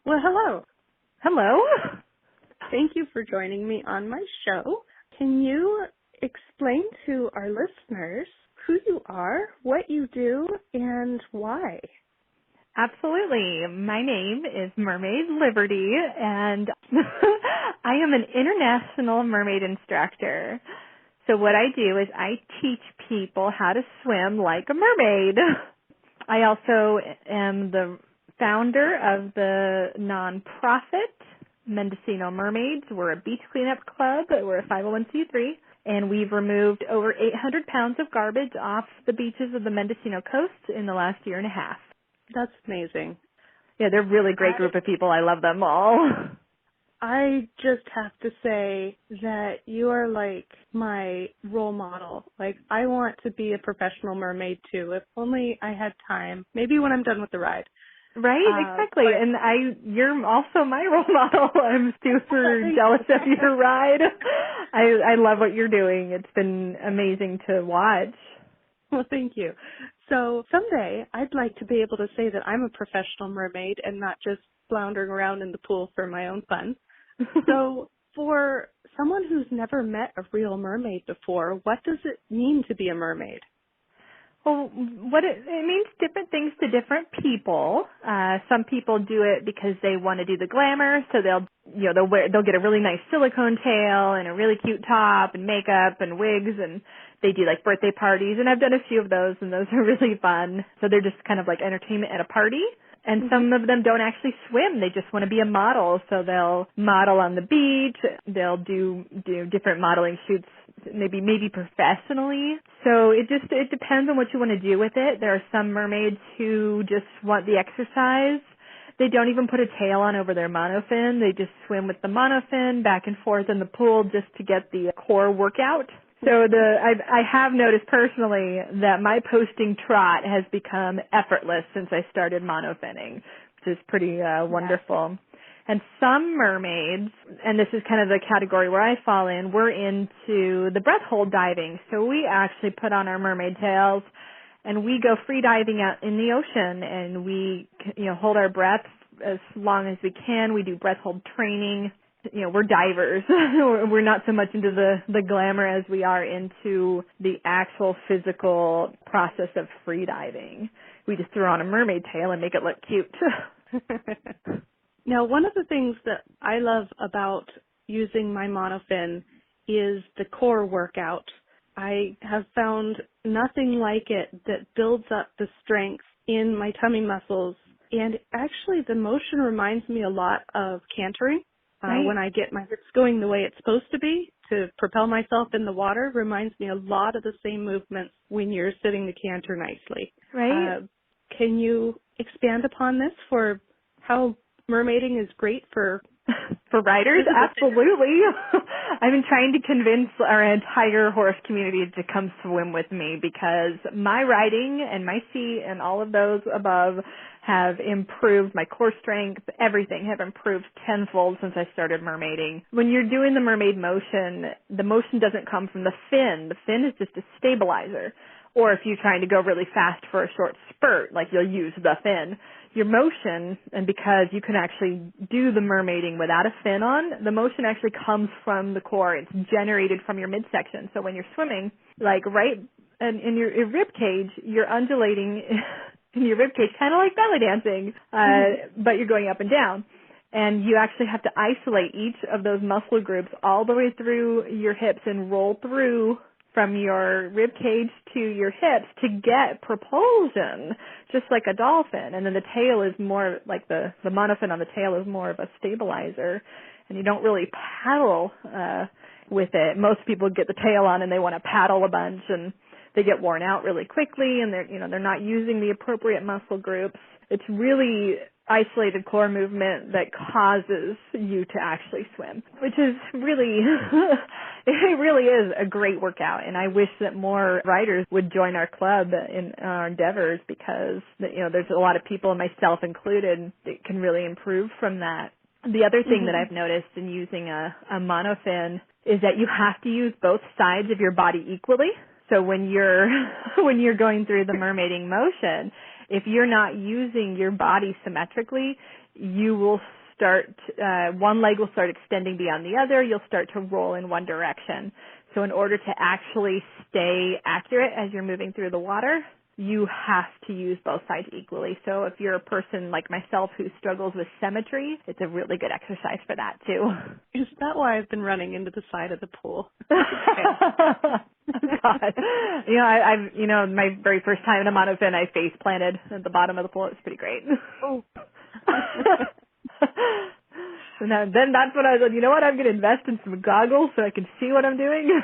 Well, hello. Hello. Thank you for joining me on my show. Can you explain to our listeners who you are, what you do, and why? Absolutely. My name is Mermaid Liberty, and I am an international mermaid instructor. So what I do is I teach people how to swim like a mermaid. I also am the founder of the nonprofit Mendocino Mermaids. We're a beach cleanup club. We're a 501c3, and we've removed over 800 pounds of garbage off the beaches of the Mendocino coast in the last year and a half. That's amazing. Yeah, they're a really great group of people. I love them all. I just have to say that you are like my role model. Like, I want to be a professional mermaid too. If only I had time. Maybe when I'm done with the ride. Right, exactly. And you're also my role model. I'm super jealous of your ride. I love what you're doing. It's been amazing to watch. Well, thank you. So someday I'd like to be able to say that I'm a professional mermaid and not just floundering around in the pool for my own fun. So for someone who's never met a real mermaid before, what does it mean to be a mermaid? Well, what it means different things to different people. Some people do it because they want to do the glamour, so they'll get a really nice silicone tail and a really cute top and makeup and wigs, and they do like birthday parties, and I've done a few of those, and those are really fun. So they're just kind of like entertainment at a party. And some of them don't actually swim. They just want to be a model. So they'll model on the beach. They'll do different modeling shoots, maybe professionally. So it depends on what you want to do with it. There are some mermaids who just want the exercise. They don't even put a tail on over their monofin. They just swim with the monofin back and forth in the pool just to get the core workout. So I have noticed personally that my posting trot has become effortless since I started monofinning, which is pretty wonderful. And some mermaids, and this is kind of the category where I fall in, we're into the breath hold diving. So we actually put on our mermaid tails and we go free diving out in the ocean, and we hold our breath as long as we can. We do breath hold training. We're divers. We're not so much into the glamour as we are into the actual physical process of free diving. We just throw on a mermaid tail and make it look cute. Now, one of the things that I love about using my monofin is the core workout. I have found nothing like it that builds up the strength in my tummy muscles, and actually the motion reminds me a lot of cantering. Right. When I get my hips going the way it's supposed to be to propel myself in the water, reminds me a lot of the same movements when you're sitting the canter nicely. Right. Can you expand upon this for how mermaiding is great for riders? Absolutely. I've been trying to convince our entire horse community to come swim with me because my riding and my seat and all of those above have improved. My core strength, everything have improved tenfold since I started mermaiding. When you're doing the mermaid motion, the motion doesn't come from the fin. The fin is just a stabilizer. Or if you're trying to go really fast for a short spurt, like you'll use the fin. Your motion, and because you can actually do the mermaiding without a fin on, the motion actually comes from the core. It's generated from your midsection. So when you're swimming, like right in your rib cage, you're undulating in your rib cage, kind of like belly dancing, but you're going up and down. And you actually have to isolate each of those muscle groups all the way through your hips and roll through from your rib cage to your hips to get propulsion, just like a dolphin. And then the tail is more like the monofin on the tail is more of a stabilizer, and you don't really paddle with it. Most people get the tail on and they want to paddle a bunch, and they get worn out really quickly, and they're not using the appropriate muscle groups. It's really isolated core movement that causes you to actually swim, which is really, it really is a great workout. And I wish that more riders would join our club in our endeavors because, there's a lot of people, myself included, that can really improve from that. The other thing that I've noticed in using a monofin is that you have to use both sides of your body equally. So when you're going through the mermaiding motion, if you're not using your body symmetrically, you will start, one leg will start extending beyond the other. You'll start to roll in one direction. So in order to actually stay accurate as you're moving through the water, you have to use both sides equally. So if you're a person like myself who struggles with symmetry, it's a really good exercise for that too. Is that why I've been running into the side of the pool? God. My very first time in a monofin, I face planted at the bottom of the pool. It was pretty great. Oh. And then that's when I was like, you know what, I'm going to invest in some goggles so I can see what I'm doing.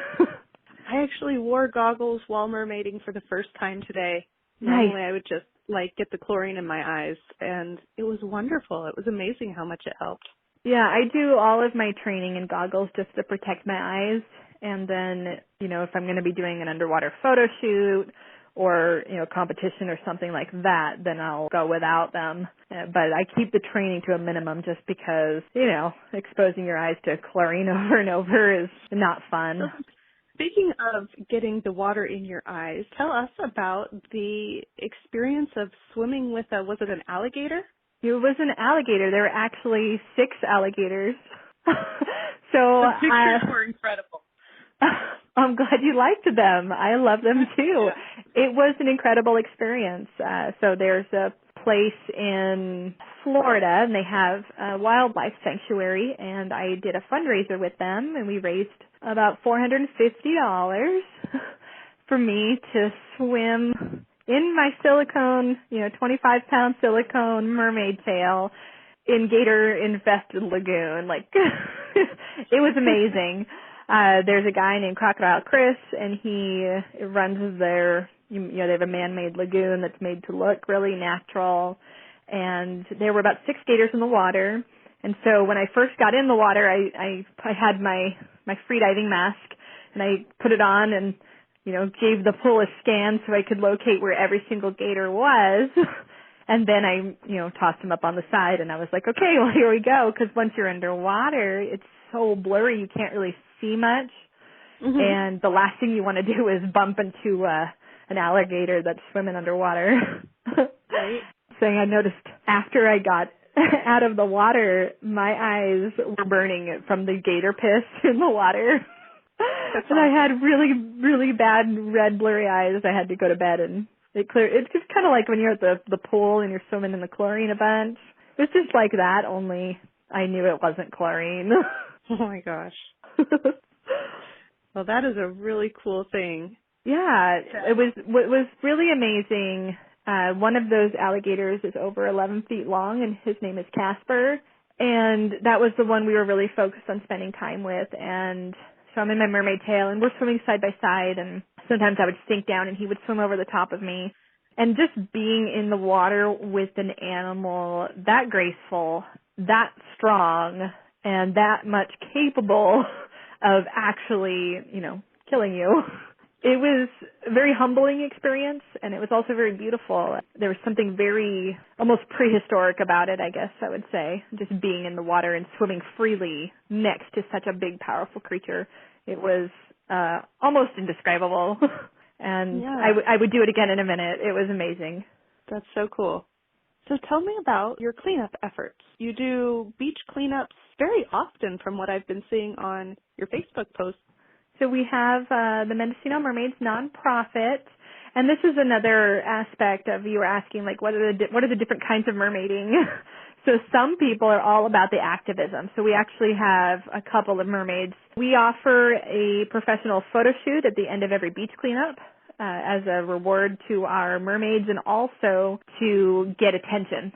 I actually wore goggles while mermaiding for the first time today. Nice. Normally I would just get the chlorine in my eyes, and it was wonderful. It was amazing how much it helped. Yeah, I do all of my training in goggles just to protect my eyes. And then, if I'm going to be doing an underwater photo shoot or, competition or something like that, then I'll go without them. But I keep the training to a minimum just because, exposing your eyes to chlorine over and over is not fun. Speaking of getting the water in your eyes, tell us about the experience of swimming with was it an alligator? It was an alligator. There were actually 6 alligators. So the pictures were incredible. I'm glad you liked them. I love them too. Yeah. It was an incredible experience. So there's a place in Florida, and they have a wildlife sanctuary, and I did a fundraiser with them, and we raised about $450 for me to swim in my silicone, 25-pound silicone mermaid tail in gator-infested lagoon. It was amazing. There's a guy named Crocodile Chris, and he runs their, they have a man-made lagoon that's made to look really natural. And there were about 6 gators in the water. And so when I first got in the water, I had my free diving mask, and I put it on and, gave the pool a scan so I could locate where every single gator was. And then I, tossed him up on the side, and I was like, okay, well, here we go. Because once you're underwater, it's so blurry, you can't really see much. Mm-hmm. And the last thing you want to do is bump into an alligator that's swimming underwater. Right. So I noticed after I got out of the water, my eyes were burning from the gator piss in the water. And I had really, really bad red blurry eyes. I had to go to bed, and it cleared. It's just kind of like when you're at the pool and you're swimming in the chlorine a bunch. It's just like that, only I knew it wasn't chlorine. Oh my gosh. Well, that is a really cool thing. Yeah, it was really amazing. One of those alligators is over 11 feet long, and his name is Casper. And that was the one we were really focused on spending time with. And so I'm in my mermaid tail, and we're swimming side by side, and sometimes I would sink down, and he would swim over the top of me. And just being in the water with an animal that graceful, that strong, and that much capable of actually, killing you. It was a very humbling experience, and it was also very beautiful. There was something very, almost prehistoric about it, I guess I would say, just being in the water and swimming freely next to such a big, powerful creature. It was almost indescribable, and yeah. I would do it again in a minute. It was amazing. That's so cool. So tell me about your cleanup efforts. You do beach cleanups very often from what I've been seeing on your Facebook posts. So we have the Mendocino Mermaids nonprofit, and this is another aspect of you were asking, what are the different kinds of mermaiding? So some people are all about the activism. So we actually have a couple of mermaids. We offer a professional photo shoot at the end of every beach cleanup as a reward to our mermaids, and also to get attention.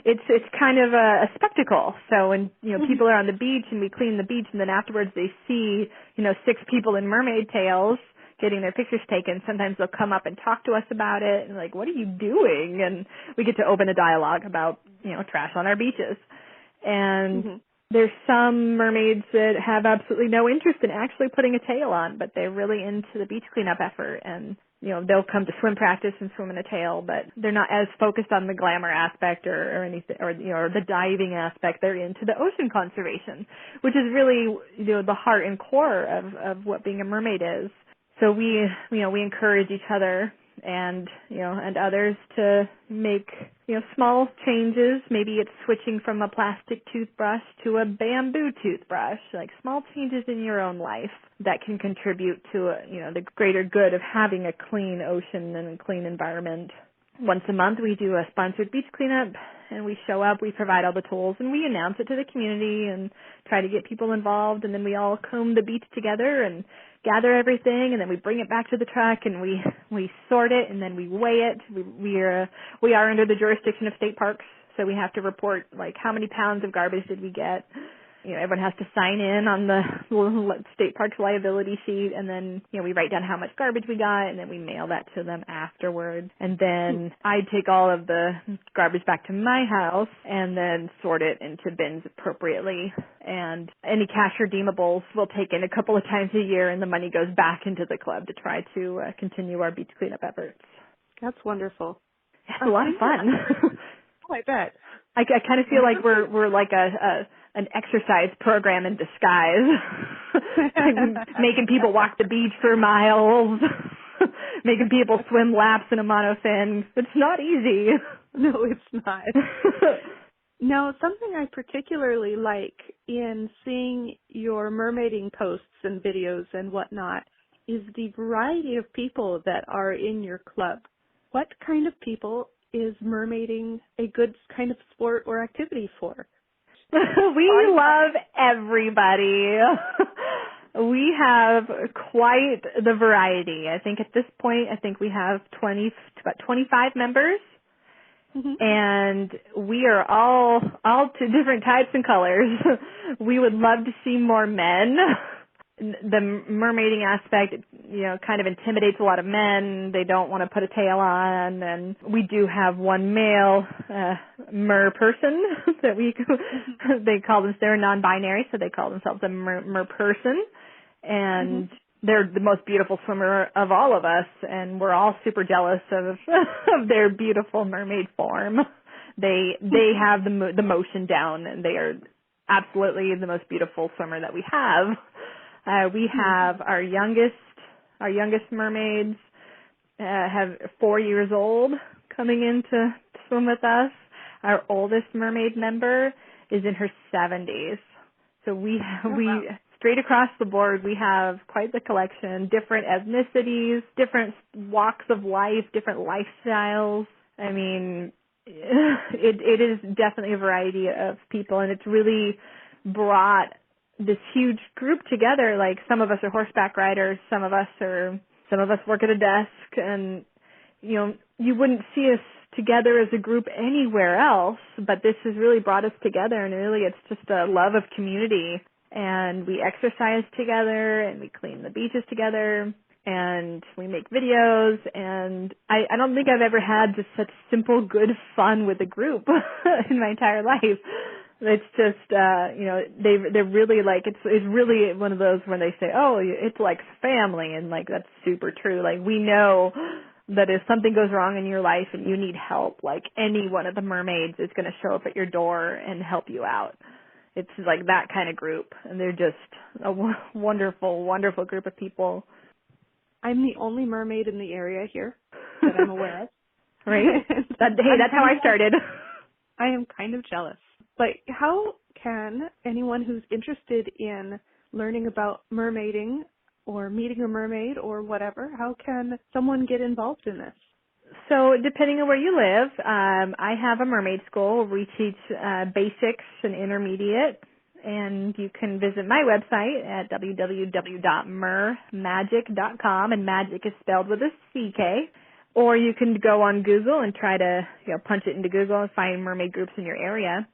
It's kind of a spectacle. So when, people are on the beach and we clean the beach, and then afterwards they see, 6 people in mermaid tails getting their pictures taken, sometimes they'll come up and talk to us about it and what are you doing? And we get to open a dialogue about, trash on our beaches. And there's some mermaids that have absolutely no interest in actually putting a tail on, but they're really into the beach cleanup effort, and they'll come to swim practice and swim in a tail, but they're not as focused on the glamour aspect or anything, or the diving aspect. They're into the ocean conservation, which is really, the heart and core of what being a mermaid is. So we encourage each other and, and others to make, small changes. Maybe it's switching from a plastic toothbrush to a bamboo toothbrush, like small changes in your own life that can contribute to, the greater good of having a clean ocean and a clean environment. Once a month, we do a sponsored beach cleanup, and we show up, we provide all the tools, and we announce it to the community and try to get people involved, and then we all comb the beach together and gather everything, and then we bring it back to the truck, and we sort it, and then we weigh it. We are under the jurisdiction of state parks, so we have to report, like, how many pounds of garbage did we get. Everyone has to sign in on the state park's liability sheet, and then, we write down how much garbage we got, and then we mail that to them afterwards. And then I take all of the garbage back to my house and then sort it into bins appropriately. And any cash redeemables we'll take in a couple of times a year, and the money goes back into the club to try to continue our beach cleanup efforts. That's wonderful. It's a lot of fun. Oh, I bet. I kind of feel like we're like an exercise program in disguise, making people walk the beach for miles, making people swim laps in a monofin. It's not easy. No, it's not. Now, something I particularly like in seeing your mermaiding posts and videos and whatnot is the variety of people that are in your club. What kind of people is mermaiding a good kind of sport or activity for? We love everybody. We have quite the variety. I think at this point, we have about 25 members. Mm-hmm. And we are all to different types and colors. We would love to see more men. The mermaiding aspect, kind of intimidates a lot of men. They don't want to put a tail on. And we do have one male mer person that they call them, they're non-binary, so they call themselves a mer person. And they're the most beautiful swimmer of all of us, and we're all super jealous of their beautiful mermaid form. They have the motion down, and they are absolutely the most beautiful swimmer that we have. We have our youngest mermaids have 4 years old coming in to swim with us. Our oldest mermaid member is in her 70s. So we straight across the board, we have quite the collection, different ethnicities, different walks of life, different lifestyles. I mean, it is definitely a variety of people, and it's really brought this huge group together. Like, some of us are horseback riders, some of us work at a desk, and you wouldn't see us together as a group anywhere else, but this has really brought us together, and really it's just a love of community. And we exercise together, and we clean the beaches together, and we make videos, and I don't think I've ever had just such simple, good fun with a group in my entire life. It's just, they're really like, it's really one of those when they say, oh, it's like family, and like, that's super true. Like, we know that if something goes wrong in your life and you need help, like, any one of the mermaids is going to show up at your door and help you out. It's like that kind of group, and they're just a wonderful, wonderful group of people. I'm the only mermaid in the area here that I'm aware of. Right? That's how I started. I am kind of jealous. But how can anyone who's interested in learning about mermaiding or meeting a mermaid or whatever, how can someone get involved in this? So depending on where you live, I have a mermaid school. We teach basics and intermediate, and you can visit my website at www.mermagic.com, and magic is spelled with a CK. Or you can go on Google and try to punch it into Google and find mermaid groups in your area.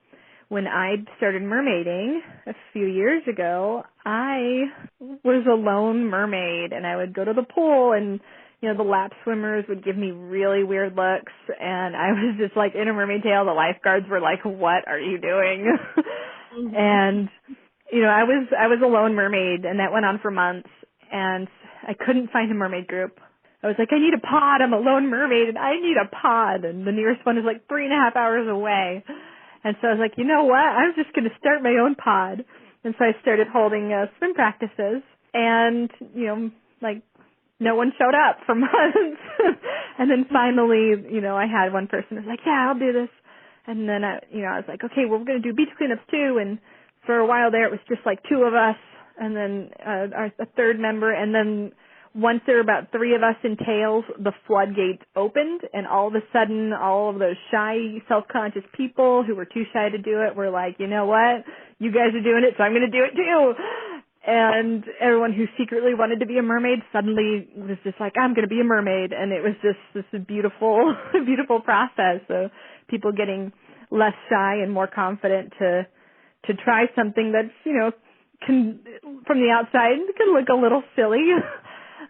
When I started mermaiding a few years ago, I was a lone mermaid, and I would go to the pool, and the lap swimmers would give me really weird looks, and I was just like in a mermaid tail. The lifeguards were like, "What are you doing?" And I was a lone mermaid, and that went on for months, and I couldn't find a mermaid group. I was like, I need a pod. I'm a lone mermaid, and I need a pod, and the nearest one is like 3.5 hours away. And so I was like, you know what? I'm just going to start my own pod. And so I started holding swim practices, and like no one showed up for months. And then finally, I had one person who was like, yeah, I'll do this. And then, I was like, okay, well, we're going to do beach cleanups too. And for a while there, it was just like 2 of us and then a third member. And then once there were about 3 of us in tails, the floodgates opened. And all of a sudden, all of those shy, self-conscious people who were too shy to do it were like, you know what? You guys are doing it, so I'm going to do it too. And everyone who secretly wanted to be a mermaid suddenly was just like, I'm going to be a mermaid. And it was just this beautiful, beautiful process of people getting less shy and more confident to try something that's, can, from the outside, can look a little silly.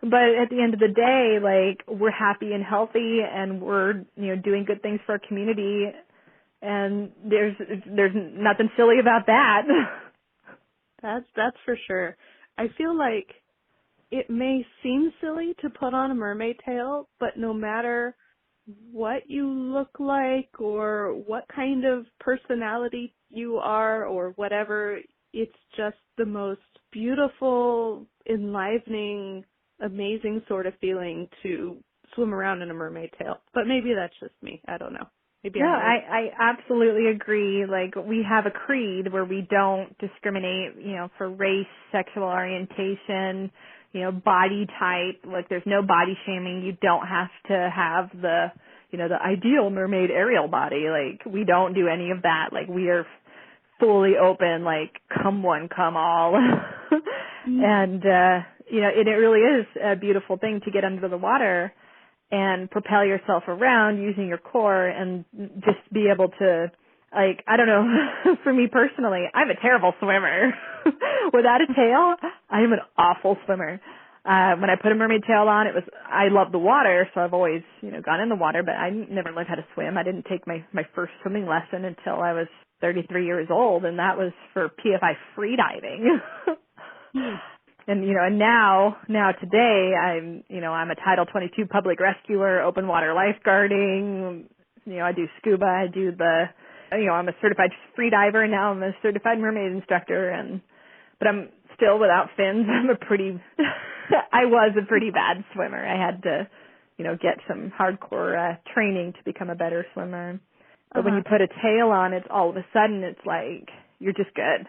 But at the end of the day, like, we're happy and healthy and we're, doing good things for our community. And there's nothing silly about that. That's for sure. I feel like it may seem silly to put on a mermaid tail, but no matter what you look like or what kind of personality you are or whatever, it's just the most beautiful, enlivening, amazing sort of feeling to swim around in a mermaid tail. But maybe that's just me. I don't know. Maybe No, I'm I absolutely agree. Like, we have a creed where we don't discriminate, for race, sexual orientation, body type. Like, there's no body shaming. You don't have to have the ideal mermaid aerial body. Like, we don't do any of that. Like, we are fully open, like, come one, come all. And, it really is a beautiful thing to get under the water and propel yourself around using your core and just be able to, like, I don't know, for me personally, I'm a terrible swimmer. Without a tail, I am an awful swimmer. When I put a mermaid tail on, I love the water, so I've always, gone in the water, but I never learned how to swim. I didn't take my first swimming lesson until I was 33 years old, and that was for PFI freediving. And, and now today I'm a Title 22 public rescuer, open water lifeguarding. I do scuba. I do I'm a certified free diver, and now I'm a certified mermaid instructor. But I'm still without fins. I was a pretty bad swimmer. I had to, get some hardcore training to become a better swimmer. But when you put a tail on, it's all of a sudden it's like you're just good.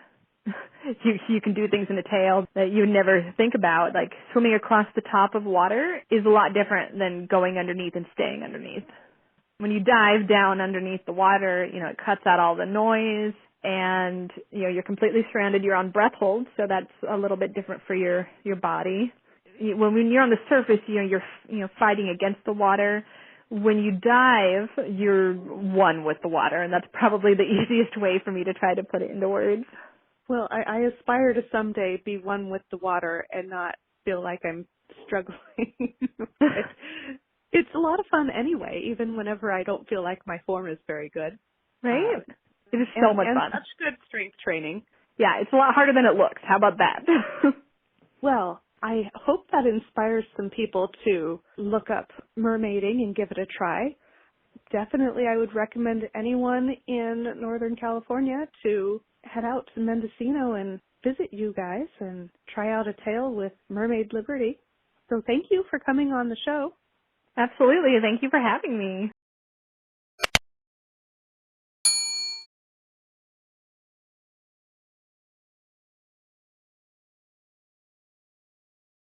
You can do things in a tail that you would never think about. Like, swimming across the top of water is a lot different than going underneath and staying underneath. When you dive down underneath the water, it cuts out all the noise and, you're completely surrounded. You're on breath hold, so that's a little bit different for your body. When you're on the surface, you're fighting against the water. When you dive, you're one with the water, and that's probably the easiest way for me to try to put it into words. Well, I aspire to someday be one with the water and not feel like I'm struggling. It's a lot of fun anyway, even whenever I don't feel like my form is very good. Right? It is so much fun. And such good strength training. Yeah, it's a lot harder than it looks. How about that? Well, I hope that inspires some people to look up mermaiding and give it a try. Definitely, I would recommend anyone in Northern California to head out to Mendocino and visit you guys and try out a tail with Mermaid Liberty. So thank you for coming on the show. Absolutely. Thank you for having me.